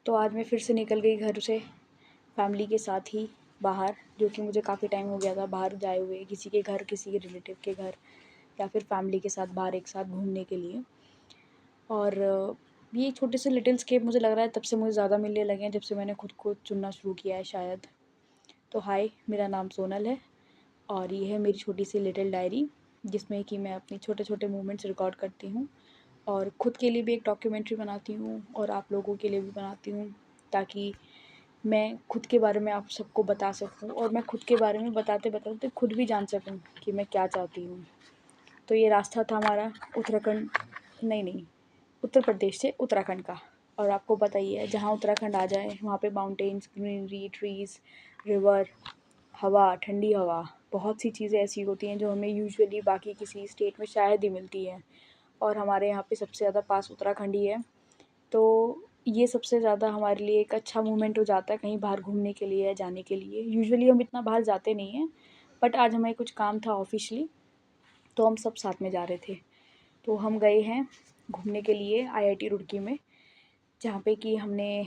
तो आज मैं फिर से निकल गई घर से फैमिली के साथ ही बाहर, जो कि मुझे काफ़ी टाइम हो गया था बाहर जाए हुए, किसी के घर, किसी के रिलेटिव के घर या फिर फैमिली के साथ बाहर एक साथ घूमने के लिए। और ये छोटे से लिटिल स्केप मुझे लग रहा है तब से मुझे ज़्यादा मिलने लगे हैं जब से मैंने खुद को चुनना शुरू किया है शायद। तो हाय, मेरा नाम सोनल है और ये है मेरी छोटी सी लिटिल डायरी, जिसमें कि मैं अपने छोटे छोटे मोमेंट्स रिकॉर्ड करती हूँ और ख़ुद के लिए भी एक डॉक्यूमेंट्री बनाती हूँ और आप लोगों के लिए भी बनाती हूँ, ताकि मैं खुद के बारे में आप सबको बता सकूँ और मैं खुद के बारे में बताते बताते खुद भी जान सकूँ कि मैं क्या चाहती हूँ। तो ये रास्ता था हमारा उत्तराखंड, नहीं, उत्तर प्रदेश से उत्तराखंड का। और आपको पता ही है, जहाँ उत्तराखंड आ जाए वहाँ पे माउंटेन्स, ग्रीनरी, ट्रीज़, रिवर, हवा, ठंडी हवा, बहुत सी चीज़ें ऐसी होती हैं जो हमें यूजुअली बाकी किसी स्टेट में शायद ही मिलती हैं, और हमारे यहाँ पे सबसे ज़्यादा पास उत्तराखंड ही है। तो ये सबसे ज़्यादा हमारे लिए एक अच्छा मोमेंट हो जाता है कहीं बाहर घूमने के लिए या जाने के लिए। यूजुअली हम इतना बाहर जाते नहीं हैं, बट आज हमें कुछ काम था ऑफ़िशियली, तो हम सब साथ में जा रहे थे। तो हम गए हैं घूमने के लिए आईआईटी रुड़की में, जहाँ पे कि हमने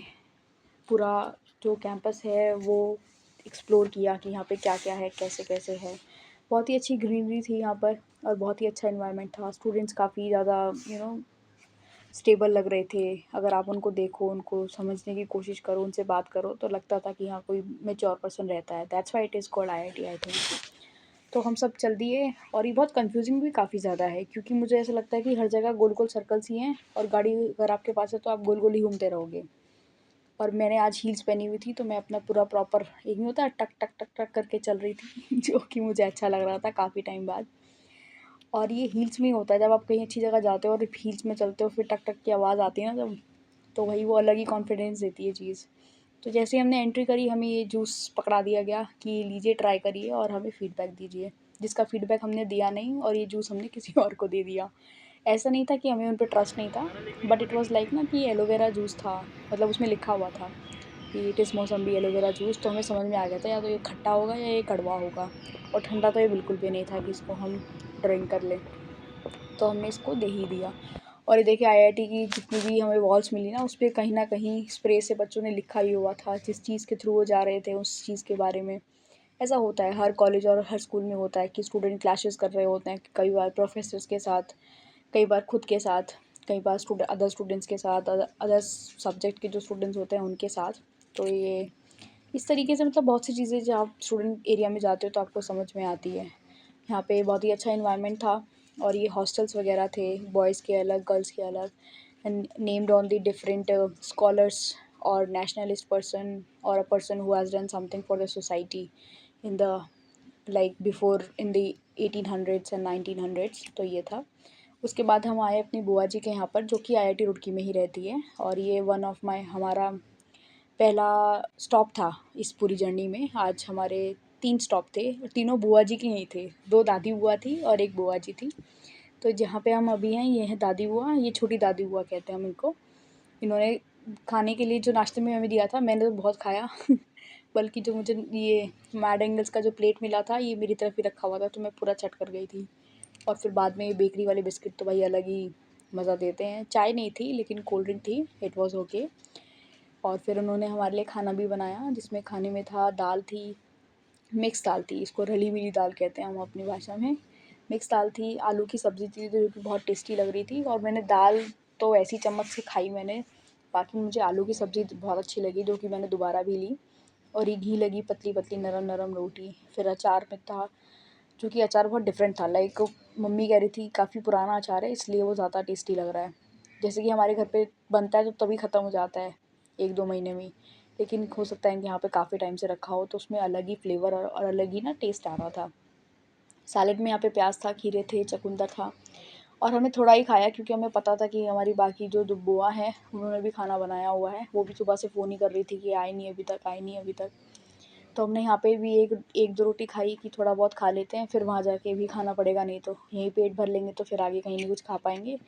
पूरा जो कैंपस है वो एक्सप्लोर किया कि यहाँ पे क्या-क्या है, कैसे-कैसे है। बहुत ही अच्छी ग्रीनरी थी यहाँ पर और बहुत ही अच्छा एनवायरनमेंट था। स्टूडेंट्स काफ़ी ज़्यादा स्टेबल लग रहे थे। अगर आप उनको देखो, उनको समझने की कोशिश करो, उनसे बात करो, तो लगता था कि हाँ, कोई मैच्योर पर्सन रहता है। That's why it is called IIT, I think. तो हम सब चल दिए और ये बहुत कन्फ्यूज़िंग भी काफ़ी ज़्यादा है, क्योंकि मुझे ऐसा लगता है कि हर जगह गोल-गोल सर्कल्स ही हैं और गाड़ी अगर आपके पास है तो आप गोल-गोल ही घूमते रहोगे। और मैंने आज हील्स पहनी हुई थी, तो मैं अपना पूरा प्रॉपर, एक नहीं होता टक, टक, टक, टक करके चल रही थी जो कि मुझे अच्छा लग रहा था काफ़ी टाइम बाद। और ये हील्स में ही होता है, जब आप कहीं अच्छी जगह जाते हो और हील्स में चलते हो, फिर टक टक की आवाज़ आती है ना जब, तो वही वो अलग ही कॉन्फिडेंस देती है चीज़। तो जैसे ही हमने एंट्री करी, हमें ये जूस पकड़ा दिया गया कि लीजिए, ट्राई करिए और हमें फ़ीडबैक दीजिए, जिसका फ़ीडबैक हमने दिया नहीं और ये जूस हमने किसी और को दे दिया। ऐसा नहीं था कि हमें उन पे ट्रस्ट नहीं था, बट इट वाज़ लाइक ना कि एलोवेरा जूस था, मतलब उसमें लिखा हुआ था कि it is mosambi aloe vera juice, तो हमें समझ में आ गया था या तो ये खट्टा होगा या ये कड़वा होगा, और ठंडा तो ये बिल्कुल भी नहीं था कि इसको हम ड्रिंक कर लें। तो हमने इसको दे ही दिया। और ये देखिए, आईआईटी की जितनी भी हमें वॉल्स मिली ना, उस पे कहीं न कहीं स्प्रे से बच्चों ने लिखा ही हुआ था, जिस चीज़ के थ्रू वो जा रहे थे उस चीज़ के बारे में। ऐसा होता है हर कॉलेज और हर स्कूल में होता है कि स्टूडेंट क्लैशेस कर रहे होते हैं, कई बार प्रोफ़ेसर्स के साथ, कई बार खुद के साथ, कई बार अदर स्टूडेंट्स के साथ, अदर सब्जेक्ट के जो स्टूडेंट्स होते हैं उनके साथ। तो ये इस तरीके से, मतलब बहुत सी चीज़ें जब आप स्टूडेंट एरिया में जाते हो तो आपको समझ में आती है। यहाँ पे बहुत ही अच्छा एनवायरनमेंट था और ये हॉस्टल्स वगैरह थे, बॉयज़ के अलग, गर्ल्स के अलग, and named on the different scholars और नेशनलिस्ट पर्सन और a person who has done something for the society in the like before in the 1800s and 1900s। तो ये था। उसके बाद हम आए अपनी बुआ जी के यहाँ पर, जो कि आईआईटी रुड़की में ही रहती है, और ये वन ऑफ माय हमारा पहला स्टॉप था इस पूरी जर्नी में। आज हमारे 3 स्टॉप थे और तीनों बुआ जी के ही थे। 2 दादी बुआ थी और 1 बुआ जी थी। तो जहाँ पे हम अभी हैं, ये है दादी बुआ, ये छोटी दादी बुआ कहते हैं हम इनको। इन्होंने खाने के लिए जो नाश्ते में हमें दिया था, मैंने तो बहुत खाया बल्कि जो मुझे ये मैड एंगल्स का जो प्लेट मिला था, ये मेरी तरफ ही रखा हुआ था, तो मैं पूरा चट कर गई थी। और फिर बाद में ये बेकरी वाले बिस्किट तो भाई अलग ही मज़ा देते हैं। चाय नहीं थी लेकिन कोल्ड ड्रिंक थी, इट वाज़ ओके। और फिर उन्होंने हमारे लिए खाना भी बनाया, जिसमें खाने में था, दाल थी, मिक्स दाल थी, इसको रली-मिली दाल कहते हैं हम अपनी भाषा में। मिक्स दाल थी, आलू की सब्ज़ी थी जो कि बहुत टेस्टी लग रही थी, और मैंने दाल तो ऐसी चम्मच से खाई मैंने, बाकी मुझे आलू की सब्ज़ी बहुत अच्छी लगी, जो कि मैंने दोबारा भी ली। और ये घी लगी पतली-पतली नरम-नरम रोटी। फिर अचार में था, जो कि अचार बहुत डिफरेंट था, लाइक मम्मी कह रही थी काफ़ी पुराना अचार है इसलिए वो ज़्यादा टेस्टी लग रहा है। जैसे कि हमारे घर पे बनता है तो तभी ख़त्म हो जाता है 1-2 महीने में ही, लेकिन हो सकता है कि यहाँ पे काफ़ी टाइम से रखा हो तो उसमें अलग ही फ्लेवर और अलग ही ना टेस्ट आ रहा था। सैलेड में यहाँ पे प्याज़ था, खीरे थे, चुकंदर था, और हमने थोड़ा ही खाया क्योंकि हमें पता था कि हमारी बाकी जो बुआ हैं उन्होंने भी खाना बनाया हुआ है। वो भी सुबह से फ़ोन ही कर रही थी कि आए नहीं अभी तक, आए नहीं अभी तक। तो हमने यहाँ पे भी एक दो रोटी खाई कि थोड़ा बहुत खा लेते हैं, फिर वहाँ जाके भी खाना पड़ेगा, नहीं तो यहीं पेट भर लेंगे तो फिर आगे कहीं नहीं कुछ खा पाएँगे।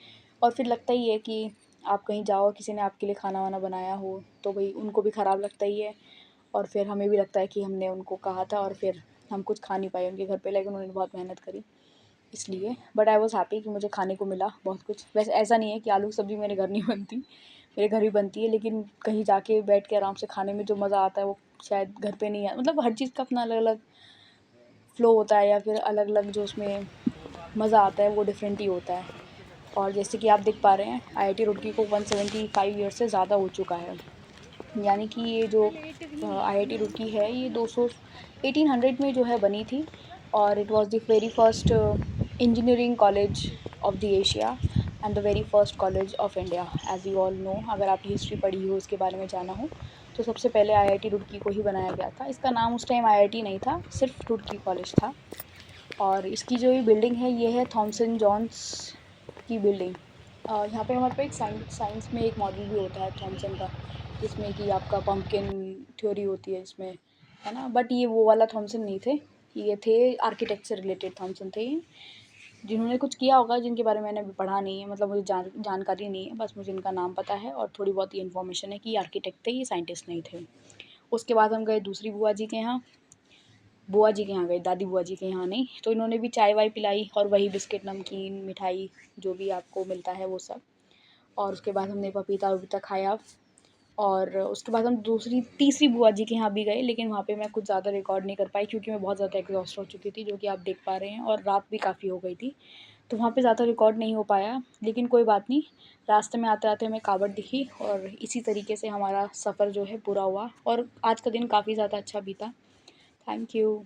और फिर लगता ही है कि आप कहीं जाओ, किसी ने आपके लिए खाना-वाना बनाया हो, तो भई उनको भी ख़राब लगता ही है, और फिर हमें भी लगता है कि हमने उनको कहा था और फिर हम कुछ खा नहीं पाए उनके घर पे, लेकिन उन्होंने बहुत मेहनत करी इसलिए। बट आई वाज़ हैप्पी कि मुझे खाने को मिला बहुत कुछ। वैसे ऐसा नहीं है कि आलू की सब्ज़ी मेरे घर नहीं बनती, मेरे घर भी बनती है, लेकिन कहीं जाके बैठ के आराम से खाने में जो मज़ा आता है वो शायद घर पे नहीं है। मतलब हर चीज़ का अपना अलग अलग फ़्लो होता है, या फिर अलग अलग जो उसमें मज़ा आता है वो डिफरेंट ही होता है। और जैसे कि आप देख पा रहे हैं, आईआईटी रुड़की को 175 ईयर से ज़्यादा हो चुका है। यानी कि ये जो आईआईटी रुड़की है ये 1800 में जो है बनी थी, और it was the very first engineering college of the Asia and the very first college of India. As you all know, अगर आपने हिस्ट्री पढ़ी हो, इसके बारे में जाना हो, तो सबसे पहले आईआईटी रुड़की को ही बनाया गया था। इसका नाम उस टाइम आईआईटी नहीं था, सिर्फ रुड़की कॉलेज था। और इसकी जो ये बिल्डिंग है ये है थॉमसन जॉन्स की बिल्डिंग। यहाँ पे हमारे पे एक साइंस में एक मॉडल भी होता है थॉमसन का, जिसमें कि आपका पंपकिन थ्योरी होती है जिसमें, है ना। बट ये वो वाला थॉमसन नहीं थे, ये थे आर्किटेक्ट से रिलेटेड थॉमसन थे ये, जिन्होंने कुछ किया होगा, जिनके बारे में मैंने अभी पढ़ा नहीं है, मतलब मुझे जानकारी नहीं है। बस मुझे इनका नाम पता है और थोड़ी बहुत ये इन्फॉर्मेशन है कि ये आर्किटेक्ट थे, ये साइंटिस्ट नहीं थे। उसके बाद हम गए दूसरी बुआ जी के यहाँ, बुआ जी के यहाँ गए, दादी बुआ जी के यहाँ नहीं। तो इन्होंने भी चाय वाय पिलाई, और वही बिस्किट नमकीन मिठाई जो भी आपको मिलता है वो सब। और उसके बाद हमने पपीता वपीता खाया, और उसके बाद हम तीसरी बुआ जी के यहाँ भी गए, लेकिन वहाँ पे मैं कुछ ज़्यादा रिकॉर्ड नहीं कर पाई, क्योंकि मैं बहुत ज़्यादा एग्जॉस्ट हो चुकी थी, जो कि आप देख पा रहे हैं, और रात भी काफ़ी हो गई थी, तो वहाँ पे ज़्यादा रिकॉर्ड नहीं हो पाया। लेकिन कोई बात नहीं, रास्ते में आते आते हमें कावड़ दिखी, और इसी तरीके से हमारा सफ़र जो है पूरा हुआ, और आज का दिन काफ़ी ज़्यादा अच्छा बीता। Thank you.